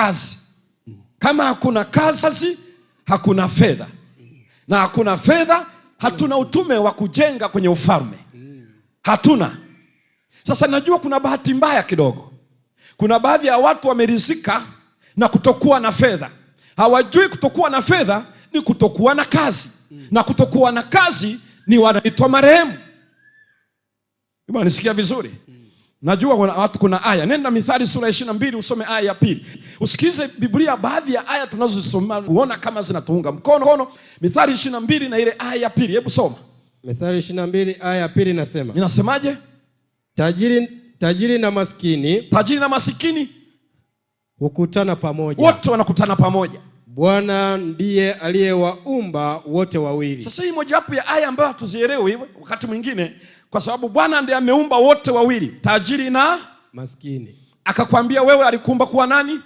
kazi. Kama hakuna kazi, hakuna fedha. Na hakuna fedha, hatuna utume wa kujenga kwenye ufalme. Hatuna. Sasa najua kuna bahati mbaya kidogo. Kuna baadhi ya watu wamerizika na kutokuwa na fedha. Hawajui kutokuwa na fedha ni kutokuwa na kazi. Na kutokuwa na kazi ni wanaitwa marehemu. Nisikia vizuri? Najua watu kuna aya. Nenda Mithali sura 22 usome aya ya 2. Usikize Biblia, baadhi ya aya tunazosoma uona kama zinatuunga mkono. Mithali 22 na ile aya ya 2. Hebu soma. Mithali 22 aya ya 2 inasema. Inasemaje? Tajiri na maskini hukutana pamoja. Wote wanakutana pamoja. Bwana ndiye aliyewaumba wote wawili. Sasa hii moja wapo ya aya ambayo hatuzielewi wakati mwingine, kwa sababu Bwana ndiye ameumba wote wawili, tajiri na maskini. Akakwambia wewe alikuumba kuwa nani?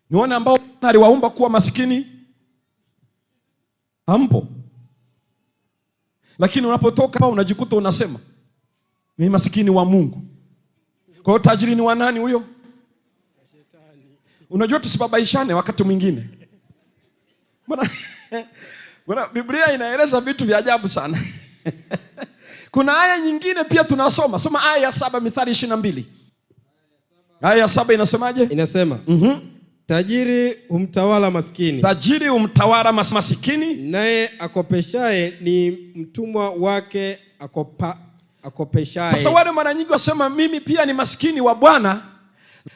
Nione ambao aliwaumba kuwa maskini. Hampo. Lakini unapotoka hapa unajikuta unasema mimi maskini wa Mungu. Kwa hiyo tajiri ni wa nani huyo? Shetani. Unajua tusibabaishane wakati mwingine. Bwana Biblia inaeleza vitu vya ajabu sana. Kuna aya nyingine pia tunasoma. Soma aya ya 7 Mithali 22. Aya ya 7 inasemaje? Inasema. Tajiri humtawala maskini. Tajiri humtawala maskini. Naye akopeshaye ni mtumwa wake akopeshaye. Sasa wale mara nyingi wasema mimi pia ni maskini wa Bwana,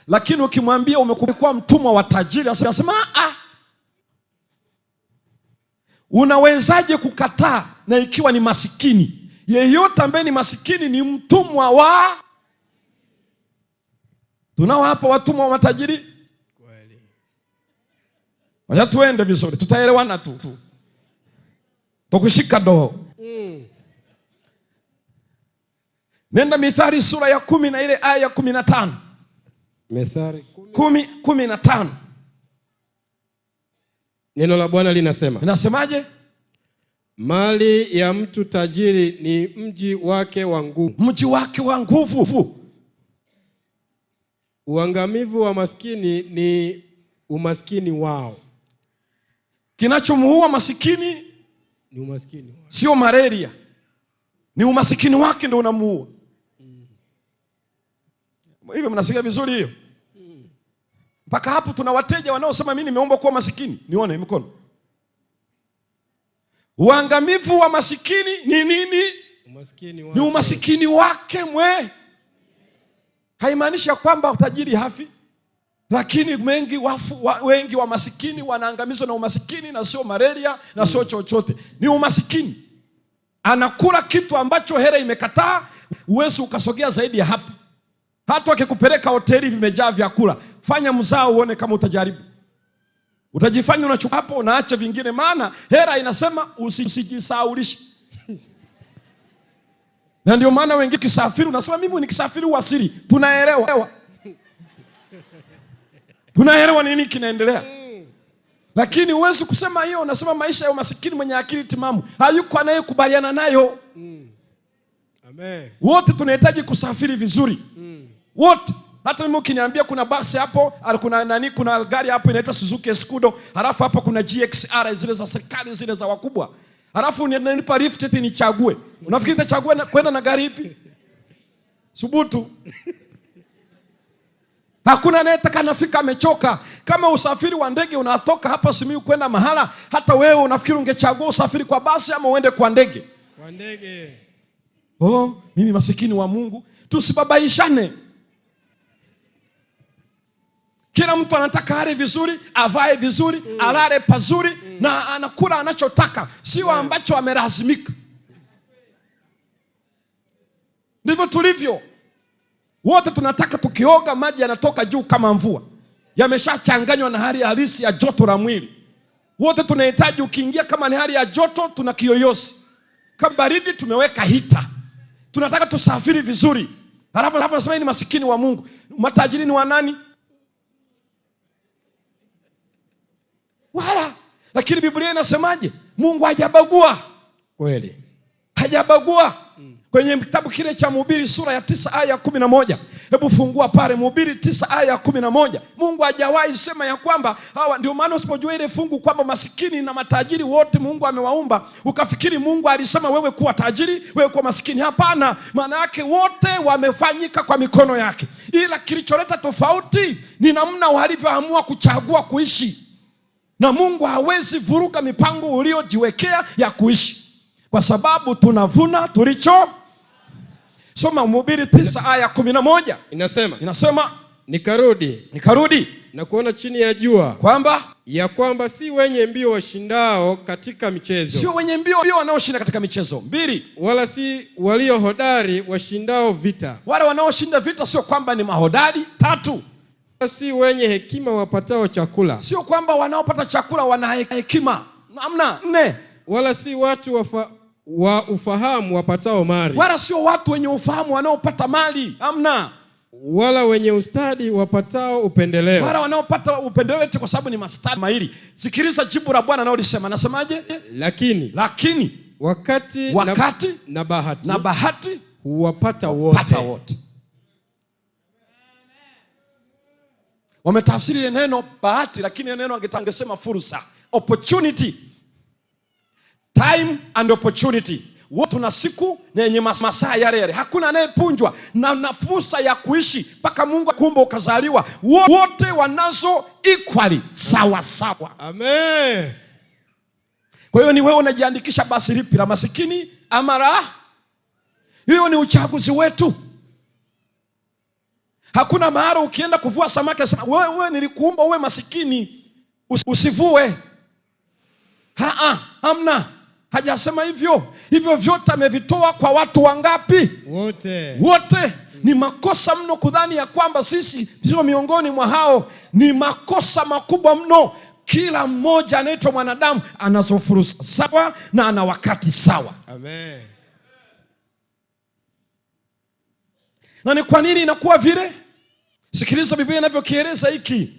lakini ukimwambia umekuwa mtumwa wa tajiri anasema unawezaje kukataa na ikiwa ni maskini? Yeyote ambaye ni maskini ni mtumwa wa. Tunao hapa watumwa wa matajiri? Kweli. Wacha tuende vizuri, tutaelewana tu. Tukushika doo. Nenda Mithali sura ya 10 na ile aya ya 15. Mithali 10:15. Neno la Bwana linasema. Inasemaje? Mali ya mtu tajiri ni mji wake wa nguvu. Mji wake wa nguvu. Uangamivu wa maskini ni umaskini wao. Kinachomuua masikini ni umaskini wao. Sio malaria. Ni umasikini wake ndio unamuua. Hivyo mnasikia vizuri hiyo? Mpaka hapo tuna wateja wanaosema mimi nimeomba kuwa masikini. Nione mkono. Uangamivu wa masikini ni nini? Umaskini wake. Ni umasikini wake mwe. Haimaanishi kwamba utajiri hafi. Lakini wengi wa masikini wanaangamizwa na umasikini, na sio malaria na sio chochote. Ni umasikini. Anakula kitu ambacho hela imekataa, uwezo ukasogea zaidi ya hapo. Hata wakikupeleka hoteli vimejaa vyakula, fanya mzao uone kama utajaribu. Utajifanya unachukua hapo unaacha vingine, maana hela inasema usijisaulishe. Na ndio maana wengi kisafiri unasema mimi nikisafiri uasiri. Tunaelewa. Tunaelewa nini kinaendelea. Lakini uwezo kusema hiyo, unasema maisha ya umasikini mwenye akili timamu hayuko anayekubaliana nayo. Amen. Wote tunahitaji kusafiri vizuri. Wote. Hata mimi ukiniambia kuna basi hapo, kuna gari hapo inaitwa Suzuki Escudo, halafu hapo kuna GXR zile za serikali zile za wakubwa. Halafu unanipa lift eti nichague. Unafikiri nitachagua kwenda na gari ipi? Subutu. Hakuna anayetaka nafika amechoka. Kama usafiri wa ndege unatoka hapa Simiyu kwenda mahala, hata wewe unafikiri ungechagua usafiri kwa basi ama uende kwa ndege? Kwa ndege. Mimi masikini wa Mungu. Tusibabaishane. Kila mtu anataka ale vizuri, avae vizuri, alale pazuri, na anakula anachotaka, sio ambacho amelazimika. Ndivyo tulivyo. Wote tunataka tukioga maji yanatoka juu kama mvua. Yameshachanganywa na hali halisi ya joto la mwili. Wote tunahitaji ukiingia kama ni hali ya joto tuna kiyoyozi. Kama baridi tumeweka hita. Tunataka tusafiri vizuri. Halafu nasema ni masikini wa Mungu. Matajiri ni wa nani? Wala. Lakini Biblia inasemaje? Mungu hajabagua. Kweli. Hajabagua. Kwenye kitabu kile cha Mhubiri sura ya 9 aya ya 11. Hebu fungua pale Mhubiri 9 aya ya 11. Mungu hajawahi sema ya kwamba hawa, ndio maana usipojua ile fungu kwamba masikini na matajiri wote Mungu amewaumba, ukafikiri Mungu alisema wewe kuwa tajiri, wewe kuwa masikini. Hapana, maana yake wote wamefanyika kwa mikono yake. Ila kilicholeta tofauti ni namna walivyoamua kuchagua kuishi. Na Mungu hawezi vuruga mipango uliojiwekea ya kuishi, kwa sababu tunavuna tulicho. Soma Mhubiri 9 aya 11. Inasema nikarudi na kuona chini ya jua kwamba si wenye mbio washindao katika michezo. Sio wenye mbio wanaoshinda katika michezo. 2. Wala si walio hodari washindao vita. Wale wanaoshinda vita sio kwamba ni mahodari. 3. Si wenye hekima wapatao chakula. Sio kwamba wanaopata chakula wana hekima. Namna. 4. Wala si watu wa ufahamu wapatao mali. Wala sio watu wenye ufahamu wanaopata mali. Amna. Wala wenye ustadi wapatao upendeleo. Wala wanaopata upendeleo kwa sababu ni mastadi mahiri. Sikiliza jibu la Bwana analolisema. Anasemaje? Lakini wakati na bahati huwapata wote. Wametafsiri neno bahati, lakini neno angesema fursa, opportunity. Time and opportunity. Wote tuna siku na yenye masaa yale. Hakuna anayepunjwa na fursa ya kuishi mpaka Mungu akumba ukazaliwa. Wote wanazo equally, sawa sawa. Amen. Kwa hiyo ni wewe unajiandikisha basi lipi, la masikini ama la? Hiyo ni uchaguzi wetu. Hakuna mahali ukienda kuvua samaki asema wewe nilikuumba uwe masikini usivue. Hamna. Hajasema hivyo. Hivyo vyote amevitoa kwa watu wangapi? Wote. Ni makosa mno kudhani ya kwamba sisi sio miongoni mwa hao. Ni makosa makubwa mno. Kila mmoja anaitwa mwanadamu anazo fursa sawa na ana wakati sawa. Amen. Na ni kwa nini inakuwa vile? Sikiliza Biblia inavyokieleza hiki.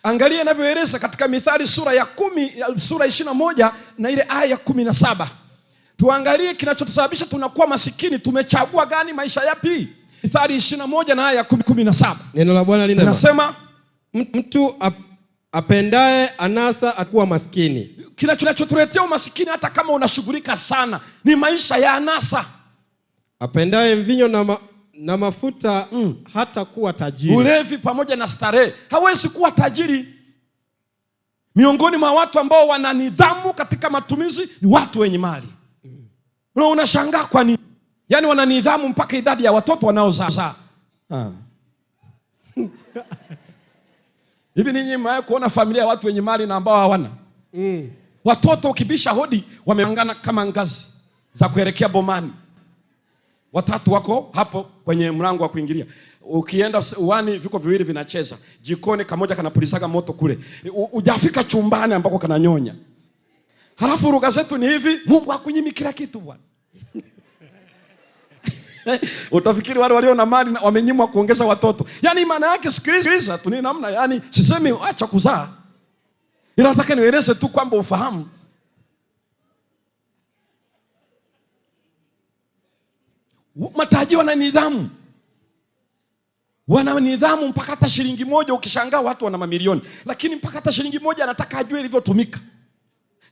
Angalia inavyoeleza katika Mithali sura ya 21 na ile aya ya 17. Tuangalie kinachotusababisha tunakuwa masikini. Tumechagua gani, maisha yapi? Mithali 21 na aya ya 17. Neno la Bwana linasema mtu apendaye anasa atakuwa maskini. Kinachotuletea umasikini hata kama unashughulika sana ni maisha ya anasa. Apendaye mvinyo na mafuta hata kuwa tajiri. Ulevi pamoja na starehe hawezi kuwa tajiri. Miongoni mwa watu ambao wana nidhamu katika matumizi ni watu wenye mali. Unashangaa kwa nini? Yaani wana nidhamu mpaka idadi ya watoto wanaozaa. Hivi ninyi mmewahi kuona familia ya watu wenye mali na ambao hawana? Watoto ukibisha hodi wamepangana kama ngazi za kuelekea bomani. Watatu wako hapo kwenye mlango wa kuingilia. Ukienda uani viko viwili vinacheza. Jikoni kamoja kanapulizaga moto kule. Hujafika chumbani ambako kananyonya. Halafu lugha zetu ni hivi, Mungu hakunyimi kila kitu bwana. Utafikiri wale walio na mali wamenyimwa kuongeza watoto. Yaani maana yake sikiliza tu ni namna, yani sisemi acha kuzaa. Ila nataka nieleze tu kwamba ufahamu. Matajiri wana nidhamu. Wana nidhamu mpaka hata shilingi moja ukishangaa watu wana mamilioni. Lakini mpaka hata shilingi moja anataka ajue ilivyotumika.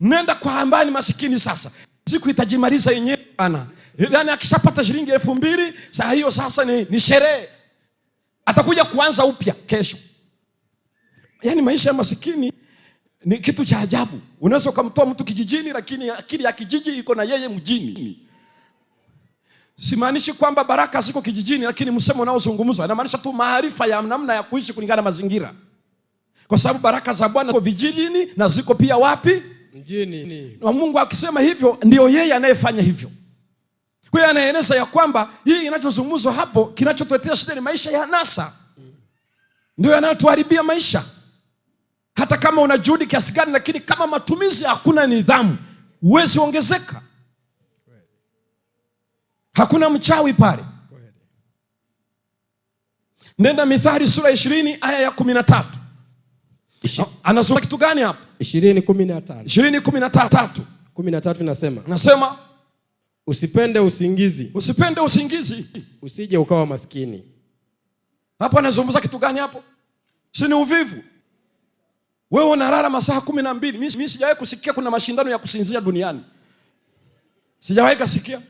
Nenda kwa ambani masikini sasa. Siku itajimaliza yenyewe bana. Yaani akishapata shilingi 2000, saa hiyo sasa ni sherehe. Atakuja kuanza upya kesho. Yaani maisha ya masikini ni kitu cha ajabu. Unaweza kumtoa mtu kijijini lakini akili ya kijiji iko na yeye mjini. Simaanishi kwamba baraka ziko kijijini, lakini msemo unaozungumzwa inamaanisha tu maarifa ya namna ya kuishi kulingana na mazingira. Kwa sababu baraka za Bwana ziko vijijini na ziko pia wapi? Mjini. Na Mungu akisema hivyo ndio yeye anayefanya hivyo. Kwa hiyo anaeleza ya kwamba hii inachozungumzwa hapo kinachotuletea shida ni maisha ya anasa. Ndio yanayotuharibia maisha. Hata kama una juhudi kiasi gani, lakini kama matumizi hakuna nidhamu, huwezi ongezeka. Hakuna mchawi pale. Nenda Mithali sura 20 aya ya 13. Anasema kitu gani hapo? 20:15. 20:13. 13 inasema. Nasema Usipende usingizi. Usipende usingizi. Usije ukawa maskini. Hapo anazungumza kitu gani hapo? Si ni uvivu? Wewe unalala masaa 12. Mimi sijawahi kusikia kuna mashindano ya kusinzia duniani. Sijawahi kusikia.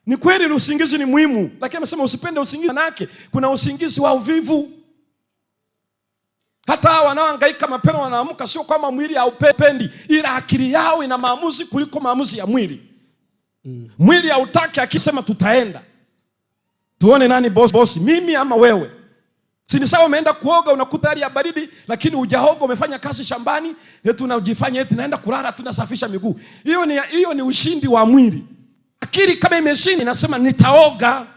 Ni kweli usingizi ni muhimu, lakini amesema usipende usingizi. Manake kuna usingizi wa uvivu. Hata hao wanaohangaika mapema wanaamka, sio kwamba mwili haupendi, ila akili yao ina maamuzi kuliko maamuzi ya mwili. Mwili hautaki, akisema tutaenda. Tuone nani boss, mimi ama wewe. Si ni sawa umeenda kuoga unakuta hali ya baridi, lakini hujaoga, umefanya kazi shambani, eti unajifanya eti naenda kulala tunasafisha miguu. Hiyo ni ushindi wa mwili. Akili kama imeshinda inasema nitaoga.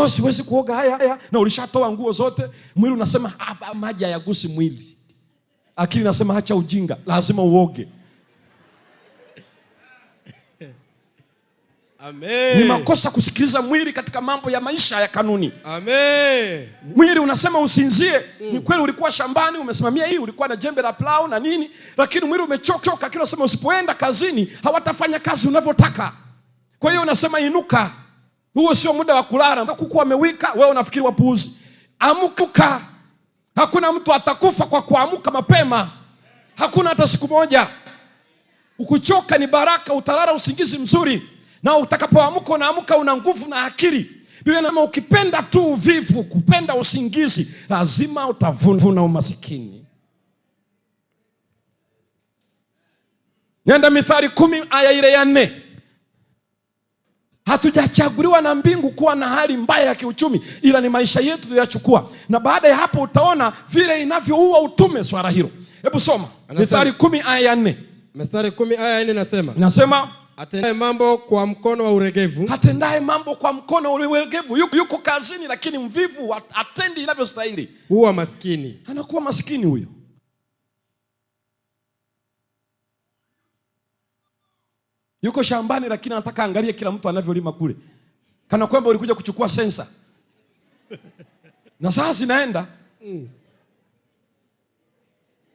Siwezi kuoga haya na ulishatoa nguo zote. Mwili unasema maji hayagusi mwili. Akili inasema acha ujinga, lazima uoge. Amen. Ni makosa kusikiliza mwili katika mambo ya maisha ya kanuni. Amen. Mwili unasema usinzie. Ni kweli ulikuwa shambani umesimamia hii, ulikuwa na jembe la plau na nini, lakini mwili umechoka. Akili unasema usipoenda kazini hawatafanya kazi unavyotaka. Kwa hiyo unasema inuka. Huo sio muda wa kulala. Kuku wamewika, wewe unafikiri wapuuzi. Amuka. Hakuna mtu atakufa kwa kuamka mapema. Hakuna hata siku moja. Ukuchoka ni baraka, utalala usingizi mzuri. Na utakapoamka unaamka una nguvu na akili. Biblia inasema ukipenda tu uvivu, kupenda usingizi, lazima utavuna umasikini. Nenda Mithali 10 aya ile ya 4. Hatujachaguliwa na mbingu kuwa na hali mbaya ya kiuchumi, ila ni maisha yetu tuliyachukua. Na baada ya hapo utaona vile inavyoua utume swala hilo. Hebu soma Mithali 10 aya ya 4. Mithali 10 aya ya 4 nasema atendaye mambo kwa mkono wa uregevu. Atendaye mambo kwa mkono wa uregevu. Yuko kazini lakini mvivu, atendi inavyostahili, huwa maskini. Anakuwa maskini huyo. Yuko shambani lakini anataka angalie kila mtu anavyolima kule. Kana kwamba ulikuja kuchukua sensa. Na saa zinaenda.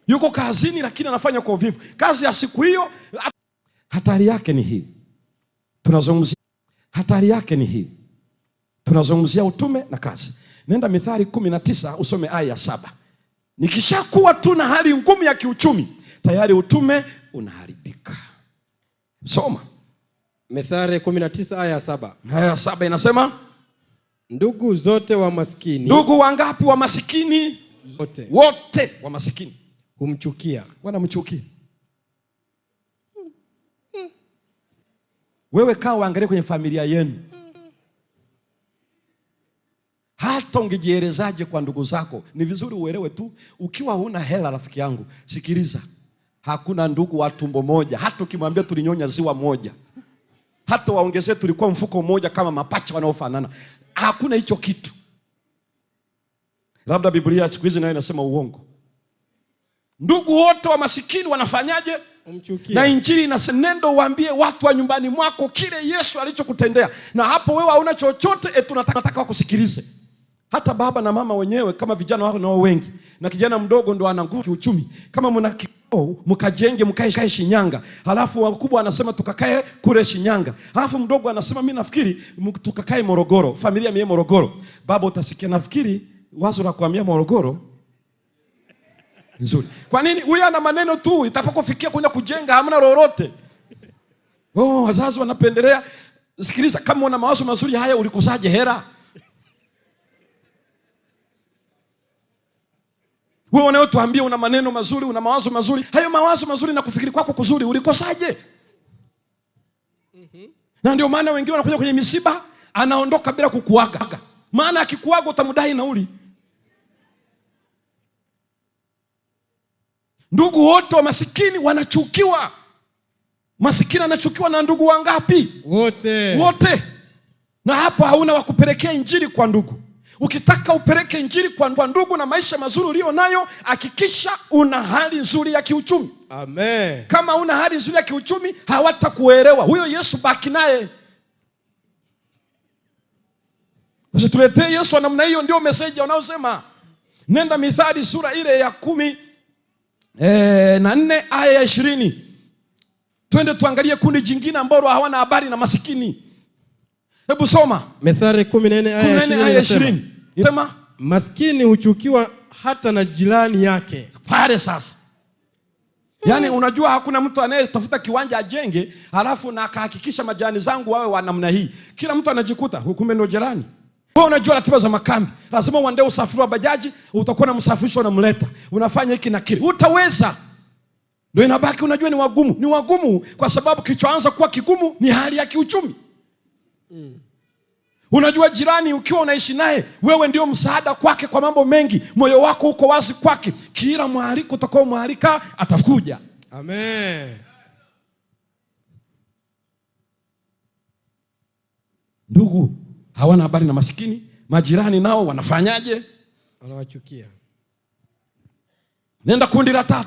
Yuko kazini lakini anafanya kwa uvivu. Kazi ya siku hiyo. Hatari yake ni hii. Tunazungumzia utume na kazi. Nenda Mithali 19 usome aya ya 7. Nikishakuwa tu na hali ngumu ya kiuchumi, tayari utume unaharibika. Soma Mithali 19 aya ya 7. Aya ya 7 inasema ndugu zote wa maskini. Ndugu wangapi wa masikini? Zote. Wote wa masikini humchukia. Wanamchukia. Wewe kaa uangalie kwenye familia yenu. Hata ungejielezaje kwa ndugu zako, ni vizuri uelewe tu. Ukiwa huna hela, rafiki yangu, sikiliza. Hakuna ndugu wa tumbo moja. Hata ukimwambia tulinyonya ziwa moja, hata waongezee tulikuwa mfuko mmoja kama mapacha wanaofanana, hakuna hicho kitu. Labda Biblia siku hizi nayo inasema uongo. Ndugu wote wa masikini wanafanyaje? Umchukia. Na Injili inasema nenda uambie watu wa nyumbani mwako kile Yesu alichokutendea. Na hapo wewe hauna chochote, tunataka wakusikilize. Hata baba na mama wenyewe kama vijana wao nao wengi, na kijana mdogo ndo ana nguvu kiuchumi. Kama mna kikao mkajenge mkae Shinyanga, halafu wakubwa anasema tukakae kule Shinyanga, halafu mdogo anasema mimi nafikiri tukakae Morogoro, familia mie Morogoro. Baba utasikia nafikiri wazo la kuhamia Morogoro nzuri. Kwa nini? Huyu ana maneno tu, itapokufikia kwenda kujenga hamna lolote. Wazazi wanapendelea. Sikiliza, kama una mawazo mazuri haya ulikusaje hera? Wewe unayotuambia una maneno mazuri, una mawazo mazuri, hayo mawazo mazuri na kufikiri kwako kuzuri ulikosaje? Na ndio maana wengine wanakuja kwenye misiba, anaondoka bila kukuaga. Maana akikuaga utamdai nauli. Ndugu wote wa masikini wanachukiwa. Masikini anachukiwa na ndugu wangapi? Wote. Na hapo hauna wa kupelekea Injili kwa ndugu. Ukitaka upeleke Injili kwa ndugu na maisha mazuri ulio nayo, hakikisha una hali nzuri ya kiuchumi. Amen. Kama una hali nzuri ya kiuchumi, hawatakuelewa. Huyo Yesu baki naye. Usituletee Yesu namna hiyo, ndio message unaosema. Nenda Mithali sura ile ya 14 aya ya 20. Twende tuangalie kundi jingine ambalo hawana habari na masikini. Hebu soma Methali 14 aya 20. Inasema maskini huchukiwa hata na jirani yake. Pale sasa. Yaani unajua hakuna mtu anayetafuta kiwanja ajenge halafu na akahakikisha majirani zangu wawe wa namna hii. Kila mtu anajikuta hukume ndio jirani. Wewe unajua ratiba za makambi. Lazima uende usafiri wa bajaji, utakuwa na msafirisho unamleta. Unafanya hiki na kile. Utaweza. Ndio inabaki unajua ni wagumu. Ni wagumu kwa sababu kilichoanza kuwa kigumu ni hali ya kiuchumi. Unajua jirani ukiwa unaishi naye, wewe ndio msaada kwake kwa mambo mengi. Moyo wako uko wazi kwake. Kila mwaliko utakao maalika atakuja. Amen. Ndugu hawana habari na masikini, majirani nao wanafanyaje? Wanawachukia. Nenda kundi la 3.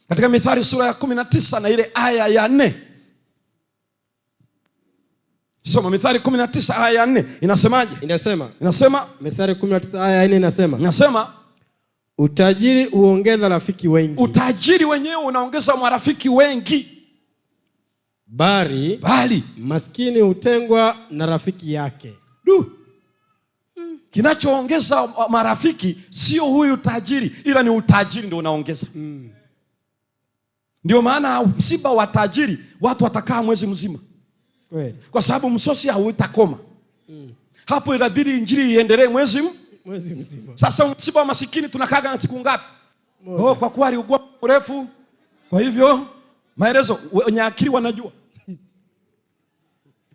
Katika Mithali sura ya 19 na ile aya ya 4. Soma Mithali 19 aya ya 4. Inasemaje? Inasema Mithali 19 aya ya 4 inasema utajiri huongeza rafiki wengi. Utajiri wenyewe unaongeza marafiki wengi. Bali maskini hutengwa na rafiki yake. Kinachoongeza marafiki sio huyu tajiri, ila ni utajiri ndio unaongeza. Ndio maana msiba wa tajiri watu watakaa mwezi mzima. Kwa sababu msosi hautakoma. Hapo inabidi injili iendelee mwezi mzima. Sasa msiba wa masikini tunakaga siku ngapi? Kwa kuwa aliugua mrefu. Kwa hivyo maelezo wenye akili wanajua.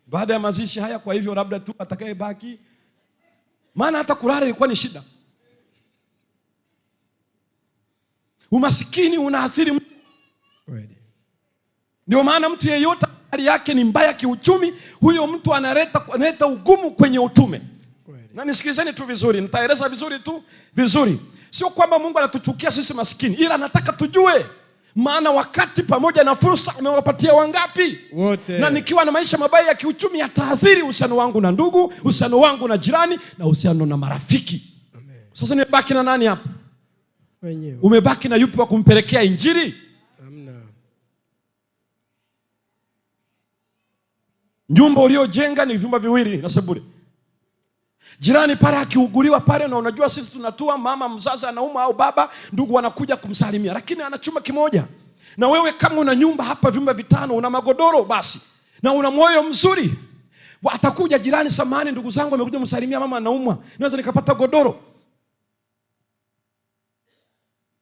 Baada ya mazishi haya, kwa hivyo labda tu atakayebaki. Maana hata kulala ilikuwa ni shida. Umasikini unaathiri. Ndio maana mtu yeyote hali yake ni mbaya kiuchumi, huyo mtu analeta ugumu kwenye utume. Na nisikilizeni tu vizuri, nitaeleza vizuri. Sio kwamba Mungu anatuchukia sisi maskini, ila anataka tujue. Maana wakati pamoja na fursa amewapatia wangapi? Wote. Na nikiwa na maisha mabaya ya kiuchumi yataathiri uhusiano wangu na ndugu, uhusiano wangu na jirani na uhusiano na marafiki. Amen. Sasa nimebaki na nani hapa? Wenyewe. Umebaki na yupi wa kumpelekea injili? Hamna. Nyumba uliojenga ni vyumba viwili na sebule. Jirani pale akiuguliwa pale, na unajua sisi tunatua, mama mzazi anauma au baba, ndugu wanakuja kumsalimia, lakini ana chumba kimoja. Na wewe kama una nyumba hapa vyumba 5, una magodoro basi, na una moyo mzuri, atakuja jirani, samahani ndugu zangu wamekuja kumsalimia mama anaumwa, naweza nikapata godoro?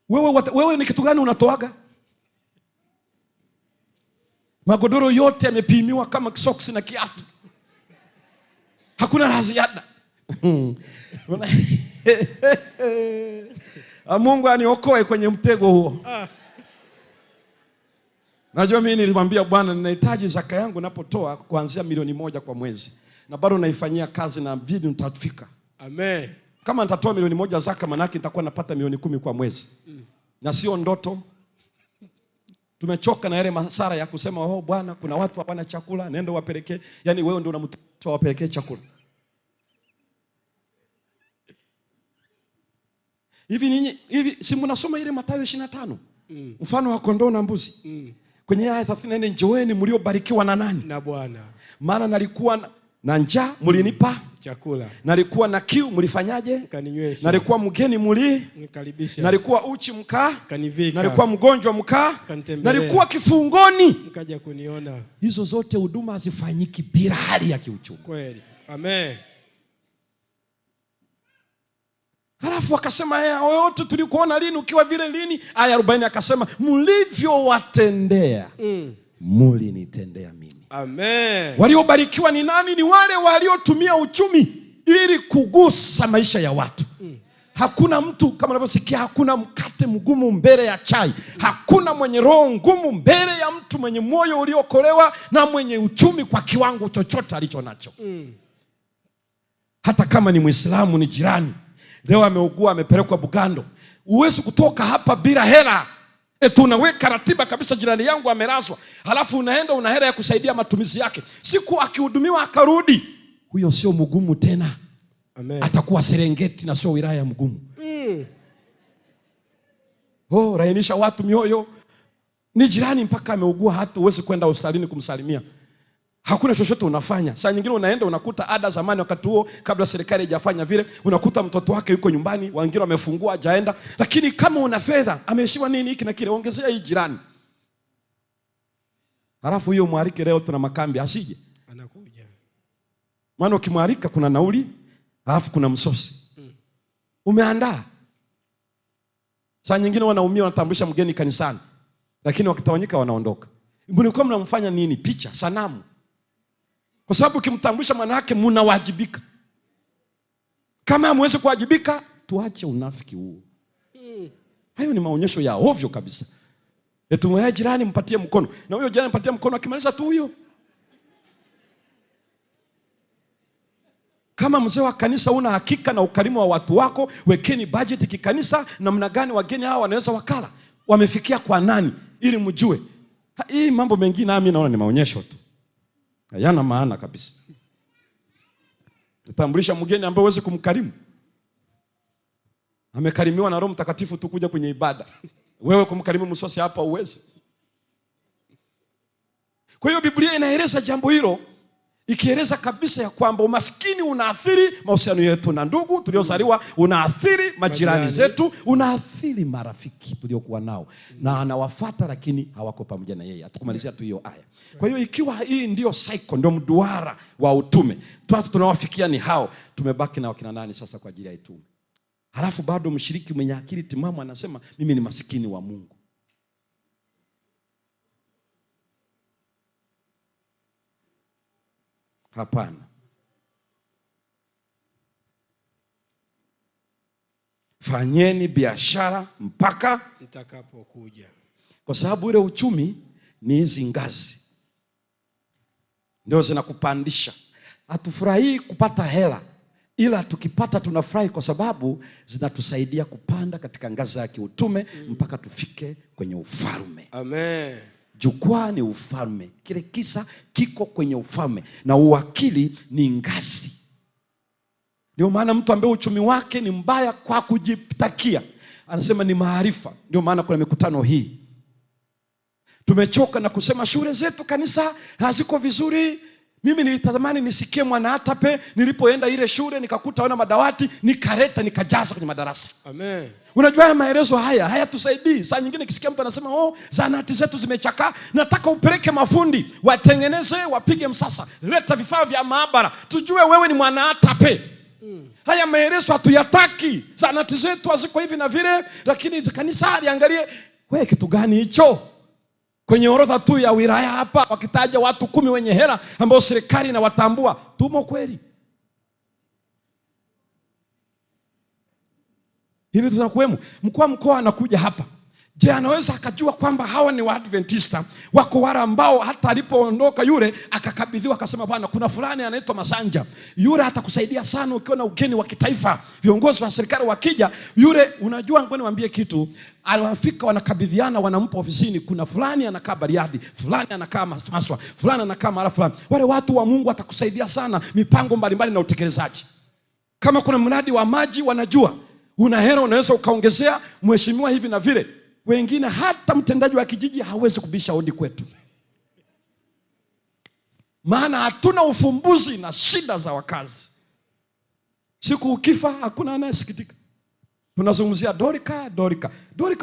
Wewe ni kitu gani unatoaga? Magodoro yote yamepimiwa kama socks na kiatu. Hakuna la ziada. Mungu aniokoe kwenye mtego huo. Najua mimi nilimwambia Bwana ninahitaji zaka yangu napotoa kuanzia milioni 1 kwa mwezi. Na bado naifanyia kazi na bidii nitafika. Amen. Kama nitatoa milioni 1 zaka, manake nitakuwa napata milioni 10 kwa mwezi. Na sio ndoto. Tumechoka na yale masara ya kusema Bwana kuna watu hawana chakula, nenda wapelekee. Yaani wewe ndio unamtoa wapelekee chakula. Hivi si mnasoma ile Mathayo 25? Mfano wa kondoo na mbuzi. Kwenye aya 34, njooni mliobarikiwa na nani? Na Bwana. Maana nalikuwa na njaa mlinipa chakula. Nalikuwa na kiu mlifanyaje? Mkaninywesha. Nalikuwa mgeni mnikaribisha. Nalikuwa uchi kanivika. Nalikuwa mgonjwa nalikuwa kifungoni mkaja kuniona. Hizo zote huduma hazifanyiki bila hali ya kiuchumi. Kweli. Amen. Halafu akasema wote tulikuona lini ukiwa vile lini? Aya 40 akasema mlivyowatendea mlinitendea mimi. Amen. Waliobarikiwa ni nani? Ni wale waliotumia uchumi ili kugusa maisha ya watu. Hakuna mtu kama unavyosikia, hakuna mkate mgumu mbele ya chai. Hakuna mwenye roho ngumu mbele ya mtu mwenye moyo uliokolewa na mwenye uchumi kwa kiwango chochote alicho nacho. Hata kama ni Muislamu, ni jirani, leo ameugua, amepelekwa Bugando, uwezi kutoka hapa bila hela. Unaweka ratiba kabisa, jirani yangu amelazwa, halafu unaenda una hela ya kusaidia matumizi yake. Siku akihudumiwa akarudi, huyo sio mgumu tena. Amen. Atakuwa Serengeti na sio wilaya ya mgumu. Rainisha watu mioyo. Ni jirani mpaka ameugua, hata uwezi kwenda hospitalini kumsalimia. Hakuna chochote unafanya. Saa nyingine unaenda unakuta ada zamani wakati huo kabla serikali haijafanya vile, unakuta mtoto wake yuko nyumbani, wengine wamefungua hajaenda. Lakini kama una fedha, ameheshiwa nini hiki na kile, ongezea hii jirani. Halafu hiyo mwalike leo tuna makambi, asije. Anakuja. Maana ukimwalika kuna nauli, halafu kuna msosi. Umeandaa. Saa nyingine wanaumia wanatambulisha mgeni kanisani, lakini wakitawanyika wanaondoka. Mlikuwa mnamfanya nini? Picha, sanamu. Kwa sababu ukimtambulisha maana yake mnawajibika. Kama hamwezi kuwajibika, tuache unafiki huu. Hayo ni maonyesho ya ovyo kabisa. Tumwaya jirani mpatie mkono, na huyo jirani mpatie mkono, akimaliza tu huyo. Kama mzee wa kanisa una hakika na ukarimu wa watu wako, wekeni budget kikanisa, namna gani wageni hao wanaweza wakala, wamefikia kwa nani, ili mjue. Hii mambo mengine nami naona ni maonyesho tu, hayana maana kabisa. Tutambulisha mgeni ambaye uweze kumkarimu. Amekarimiwa na Roho Mtakatifu tu kuja kwenye ibada. Wewe kumkarimu msosi hapa uweze. Kwa hiyo Biblia inaeleza jambo hilo, ikieleza kabisa ya kwamba umaskini unaathiri mahusiano yetu na ndugu tuliozaliwa, unaathiri majirani zetu, unaathiri marafiki tuliokuwa nao, na anawafuata lakini hawako pamoja na yeye. Atakumalizia tu hiyo aya. Kwa hiyo ikiwa hii ndio cycle, ndio mduara wa utume, watu tunawafikia ni hao, tumebaki na wakina nani sasa kwa ajili ya utume? Halafu bado mshiriki mwenye akili timamu anasema mimi ni maskini wa Mungu. Hapana. Fanyeni biashara mpaka nitakapokuja. Kwa sababu ile uchumi ni hizi ngazi ndio zinakupandisha. Hatufurahi kupata hela, ila tukipata tunafurahi kwa sababu zinatusaidia kupanda katika ngazi ya kiutume mpaka tufike kwenye ufalme. Amen. Jukwaa ni ufalme. Kile kisa kiko kwenye ufalme, na uwakili ni ngazi. Ndio maana mtu ambaye uchumi wake ni mbaya kwa kujitakia, anasema ni maarifa. Ndio maana kuna mikutano hii. Tumechoka na kusema shule zetu kanisa haziko vizuri. Mimi nilitamani nisikie Mwanaatape, nilipoenda ile shule nikakuta wana madawati, nikareta nikajaza kwenye madarasa. Amen. Unajua maelezo haya hayatusaidii. Saa nyingine kisikia mtu anasema zahanati zetu zimechakaa, nataka upeleke mafundi watengeneze, wapige msasa, leta vifaa vya maabara, tujue wewe ni Mwanaatape. Haya maelezo hatuyataki. Zahanati zetu haziko hivi na vile, lakini kanisa liangalie wewe kitu gani hicho. Kwenye orodha tu ya wilaya hapa wakitaja watu 10 wenye hela ambao serikali inawatambua, tumo kweli? Hivi tunakuwemo? Mkuu wa mkoa anakuja hapa. Je, anaweza akajua kwamba hawa ni Waadventista? Wako wale ambao hata alipoondoka yule akakabidhiwa akasema bwana kuna fulani anaitwa Masanja, yule atakusaidia sana ukiwa na ugeni wa kitaifa. Viongozi wa serikali wakija, yule unajua, ngoja niwaambie kitu, anafika wanakabidhiana, wanampa ofisini, kuna fulani anakaa Bariadi, fulani anakaa Maswa, fulani anakaa mara fulani. Wale watu wa Mungu atakusaidia sana mipango mbalimbali na utekelezaji. Kama kuna mradi wa maji wanajua, una hela unaweza ukaongezea mheshimiwa hivi na vile. Wengine hata mtendaji wa kijiji hawezi kubisha hodi kwetu, maana hatuna ufumbuzi na shida za wakazi. Siku ukifa hakuna anayesikitika. Tunazungumzia Dorika.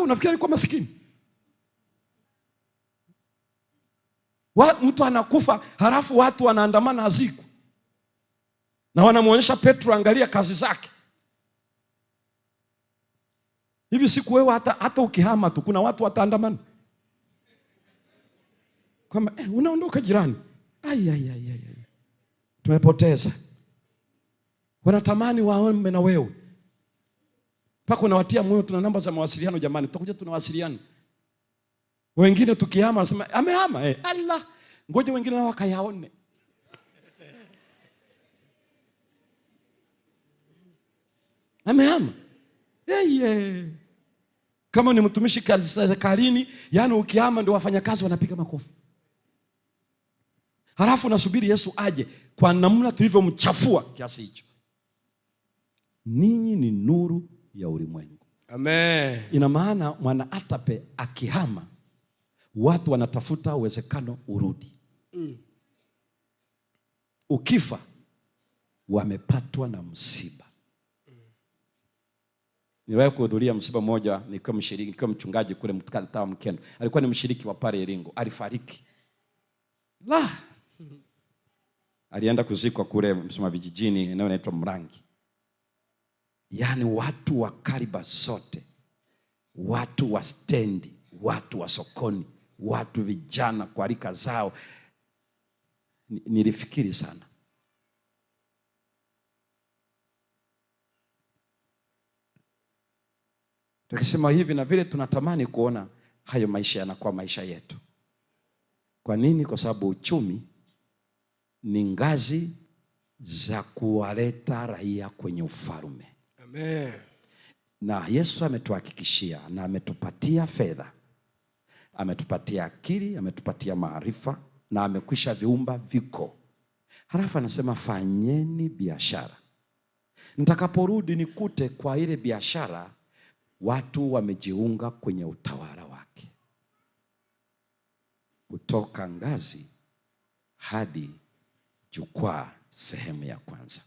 Unafikiri alikuwa maskini? Mtu anakufa halafu watu wanaandamana aziku, na wanamuonyesha Petro, angalia kazi zake. Hivi siku wewe hata ukihama tu kuna watu wataandamana kwamba unaondoka jirani. Tumepoteza. Wanatamani waombe na wewe, mpaka unawatia moyo. Tuna namba za mawasiliano jamani, tutakuja tunawasiliana. Wengine tukihama wanasema amehama. Allah, ngoja wengine nao wakayaone. Amehama. Kama ni mtumishi serikalini, yani ukihama ndio wafanyakazi wanapiga makofi. Halafu nasubiri Yesu aje kwa namna tulivyomchafua kiasi hicho. Ninyi ni nuru ya ulimwengu. Amen. Ina maana Mwanaatape akihama, watu wanatafuta uwezekano urudi. Ukifa wamepatwa na msiba. Niliwahi kuhudhuria msiba mmoja, nikiwa mchungaji kule mtaa Mkendo. Alikuwa ni mshiriki wa pale Iringo, alifariki. Alienda kuzikwa kule Msoma vijijini, eneo linaloitwa Mrangi. Yaani watu wa kariba zote, watu wa stendi, watu wa sokoni, watu vijana kwa rika zao. Nilifikiri sana. Tukisema hivi na vile tunatamani kuona hayo maisha yanakuwa maisha yetu. Kwa nini? Kwa sababu uchumi ni ngazi za kuwaleta raia kwenye ufalme. Amen. Na Yesu ametuhakikishia na ametupatia fedha, ametupatia akili, ametupatia maarifa na amekwisha viumba viko. Halafu anasema fanyeni biashara. Nitakaporudi nikute kwa ile biashara watu wamejiunga kwenye utawala wake. Kutoka ngazi hadi jukwaa, sehemu ya kwanza.